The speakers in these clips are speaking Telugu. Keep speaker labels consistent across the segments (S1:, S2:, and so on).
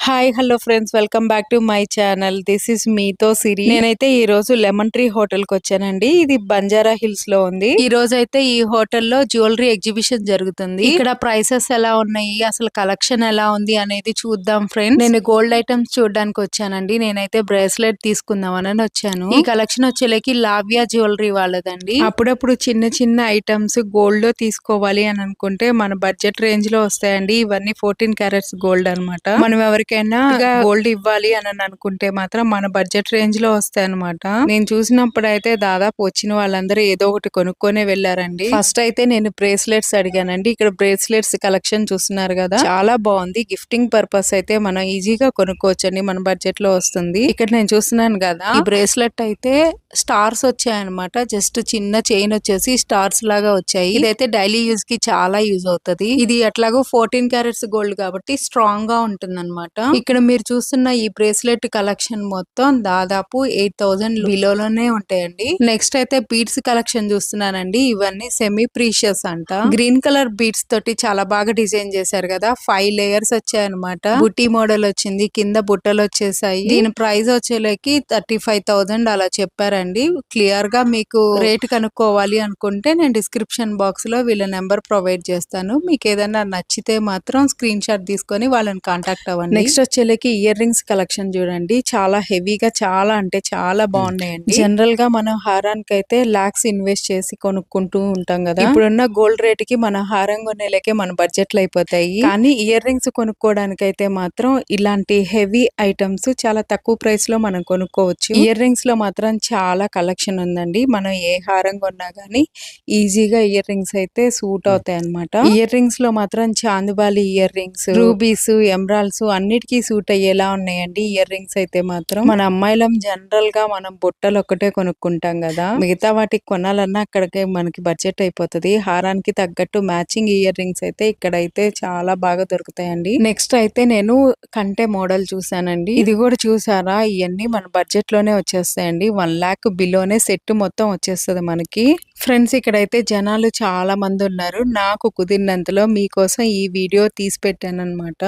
S1: Hi hello friends, welcome back to my channel. This is మీతో సిరి. నేనైతే ఈ రోజు లెమన్ ట్రీ హోటల్ కి వచ్చానండి. ఇది బంజారా హిల్స్ లో ఉంది. ఈ రోజు అయితే ఈ హోటల్లో జ్యువెలరీ ఎగ్జిబిషన్ జరుగుతుంది. ఇక్కడ ప్రైసెస్ ఎలా ఉన్నాయి, అసలు కలెక్షన్ ఎలా ఉంది అనేది చూద్దాం ఫ్రెండ్స్. నేను గోల్డ్ ఐటమ్స్ చూడడానికి వచ్చానండి. నేనైతే బ్రేస్లెట్ తీసుకుందామని వచ్చాను. ఈ కలెక్షన్ వచ్చేలేకి లావ్యా జ్యువెలరీ వాళ్ళదండి. అప్పుడప్పుడు చిన్న చిన్న ఐటమ్స్ గోల్డ్ లో తీసుకోవాలి అని అనుకుంటే మన బడ్జెట్ రేంజ్ లో వస్తాయండి. ఇవన్నీ 14 క్యారెట్స్ గోల్డ్ అన్నమాట. మనం ఎవరికైనా గోల్డ్ ఇవ్వాలి అని అనుకుంటే మాత్రం మన బడ్జెట్ రేంజ్ లో వస్తాయి అనమాట. నేను చూసినప్పుడు అయితే దాదాపు వచ్చిన వాళ్ళందరూ ఏదో ఒకటి కొనుక్కొనే వెళ్ళారండి. ఫస్ట్ అయితే నేను బ్రేస్లెట్స్ అడిగానండి. ఇక్కడ బ్రేస్లెట్స్ కలెక్షన్ చూస్తున్నారు కదా, చాలా బాగుంది. గిఫ్టింగ్ పర్పస్ అయితే మనం ఈజీగా కొనుక్కోవచ్చండి, మన బడ్జెట్ లో వస్తుంది. ఇక్కడ నేను చూస్తున్నాను కదా, ఈ బ్రేస్లెట్ అయితే స్టార్స్ వచ్చాయన్నమాట. జస్ట్ చిన్న చైన్ వచ్చేసి స్టార్స్ లాగా వచ్చాయి. ఇదైతే డైలీ యూజ్ కి చాలా యూజ్ అవుతుంది. ఇది ఎట్లాగో 14 క్యారెట్స్ గోల్డ్ కాబట్టి స్ట్రాంగ్ గా ఉంటుంది అనమాట. ఇక్కడ మీరు చూస్తున్న ఈ బ్రేస్లెట్ కలెక్షన్ మొత్తం దాదాపు 8000 బిలోలోనే ఉంటాయండి. నెక్స్ట్ అయితే బీడ్స్ కలెక్షన్ చూస్తున్నానండి. ఇవన్నీ సెమీ ప్రీషియస్ అంట. గ్రీన్ కలర్ బీడ్స్ తోటి చాలా బాగా డిజైన్ చేశారు కదా. 5 లేయర్స్ వచ్చాయన్నమాట. బుట్టి మోడల్ వచ్చింది, కింద బుట్టలు వచ్చేసాయి. దీని ప్రైస్ వచ్చేలేకి 35,000 అలా చెప్పారండి. క్లియర్ గా మీకు రేట్ కనుక్కోవాలి అనుకుంటే నేను డిస్క్రిప్షన్ బాక్స్ లో వీళ్ళ నెంబర్ ప్రొవైడ్ చేస్తాను. మీకు ఏదైనా నచ్చితే మాత్రం స్క్రీన్ షాట్ తీసుకొని వాళ్ళని కాంటాక్ట్ అవ్వండి. నెక్స్ట్ వచ్చేలేకి ఇయర్ రింగ్స్ కలెక్షన్ చూడండి. చాలా హెవీగా, చాలా అంటే చాలా బాగున్నాయండి. జనరల్ గా మనం హారానికి అయితే లాక్స్ ఇన్వెస్ట్ చేసి కొనుక్కుంటూ ఉంటాం కదా. ఇప్పుడున్న గోల్డ్ రేట్ కి మన హారం కొనేలేకే మన బడ్జెట్లు అయిపోతాయి. కానీ ఇయర్ రింగ్స్ కొనుక్కోవడానికి అయితే మాత్రం ఇలాంటి హెవీ ఐటమ్స్ చాలా తక్కువ ప్రైస్ లో మనం కొనుక్కోవచ్చు. ఇయర్ రింగ్స్ లో మాత్రం చాలా కలెక్షన్ ఉందండి. మనం ఏ హారం కొన్నా గానీ ఈజీగా ఇయర్ రింగ్స్ అయితే సూట్ అవుతాయి అన్నమాట. ఇయర్ రింగ్స్ లో మాత్రం చాందుబాలి ఇయర్ రింగ్స్, రూబీస్, ఎమరాల్డ్స్ అన్నిటికీ సూట్ అయ్యేలా ఉన్నాయండి. ఇయర్ రింగ్స్ అయితే మాత్రం మన అమ్మాయిలం జనరల్ గా మనం బుట్టలు ఒక్కటే కొనుక్కుంటాం కదా, మిగతా వాటికి కొనాలన్నా అక్కడికే మనకి బడ్జెట్ అయిపోతుంది. హారానికి తగ్గట్టు మ్యాచింగ్ ఇయర్ రింగ్స్ అయితే ఇక్కడైతే చాలా బాగా దొరుకుతాయండి. నెక్స్ట్ అయితే నేను కంటే మోడల్ చూసానండి. ఇది కూడా చూసారా, ఇవన్నీ మన బడ్జెట్ లోనే వచ్చేస్తాయండి. 1 lakh బిలోనే సెట్ మొత్తం వచ్చేస్తుంది మనకి. ఫ్రెండ్స్, ఇక్కడైతే జనాలు చాలా మంది ఉన్నారు. నాకు కుదిరినంతలో మీకోసం ఈ వీడియో తీసి పెట్టాను అనమాట.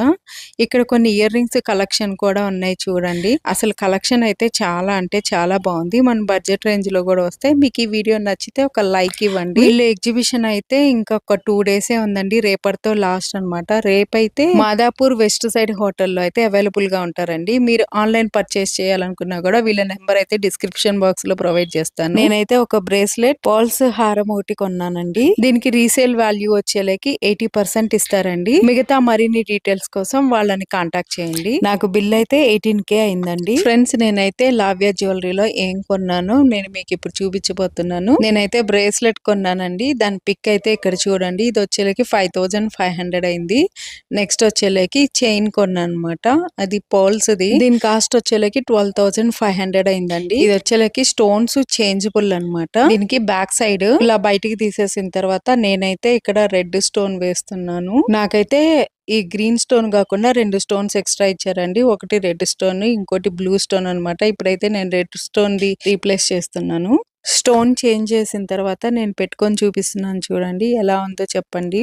S1: ఇక్కడ కొన్ని ఇయర్ రింగ్స్ కలెక్షన్ కూడా ఉన్నాయి చూడండి. అసలు కలెక్షన్ అయితే చాలా అంటే చాలా బాగుంది. మన బడ్జెట్ రేంజ్ లో కూడా వస్తాయి. మీకు ఈ వీడియో నచ్చితే ఒక లైక్ ఇవ్వండి. వీళ్ళ ఎగ్జిబిషన్ అయితే ఇంకొక 2 days ఉందండి. రేపటితో లాస్ట్ అనమాట. రేపైతే మాదాపూర్ వెస్ట్ సైడ్ హోటల్లో అయితే అవైలబుల్ గా ఉంటారండి. మీరు ఆన్లైన్ పర్చేస్ చేయాలనుకున్నా కూడా వీళ్ళ నెంబర్ అయితే డిస్క్రిప్షన్ బాక్స్ లో ప్రొవైడ్ చేస్తాను. నేనైతే ఒక బ్రేస్లెట్, పాల్స్ హారం ఒకటి కొన్నానండి. దీనికి రీసేల్ వాల్యూ వచ్చేలేకి 80% ఇస్తారండి. మిగతా మరిన్ని డీటెయిల్స్ కోసం వాళ్ళని కాంటాక్ట్ చేయండి. నాకు బిల్ అయితే 18K అయిందండి. ఫ్రెండ్స్, నేనైతే లావ్యా జ్యువెలరీలో ఏం కొన్నాను నేను మీకు ఇప్పుడు చూపించబోతున్నాను. నేనైతే బ్రేస్లెట్ కొన్నానండి. దాని పిక్ అయితే ఇక్కడ చూడండి. ఇది వచ్చేలేకి 5500 అయింది. నెక్స్ట్ వచ్చేలేకి చైన్ కొన్నాను అనమాట. అది పోల్స్ ది. దీని కాస్ట్ వచ్చేలేకి 12,500 అయిందండి. ఇది వచ్చేలేకి స్టోన్స్ చేంజబుల్ అనమాట. దీనికి బ్యాక్ సైడ్ ఇలా బయటికి తీసేసిన తర్వాత నేనైతే ఇక్కడ రెడ్ స్టోన్ వేస్తున్నాను. నాకైతే ఈ గ్రీన్ స్టోన్ కాకుండా 2 స్టోన్స్ ఎక్స్ట్రా ఇచ్చారండి. ఒకటి రెడ్ స్టోన్, ఇంకోటి బ్లూ స్టోన్ అనమాట. ఇప్పుడైతే నేను రెడ్ స్టోన్ ది రీప్లేస్ చేస్తున్నాను. స్టోన్ చేంజ్ చేసిన తర్వాత నేను పెట్టుకొని చూపిస్తున్నాను చూడండి, ఎలా ఉందో చెప్పండి.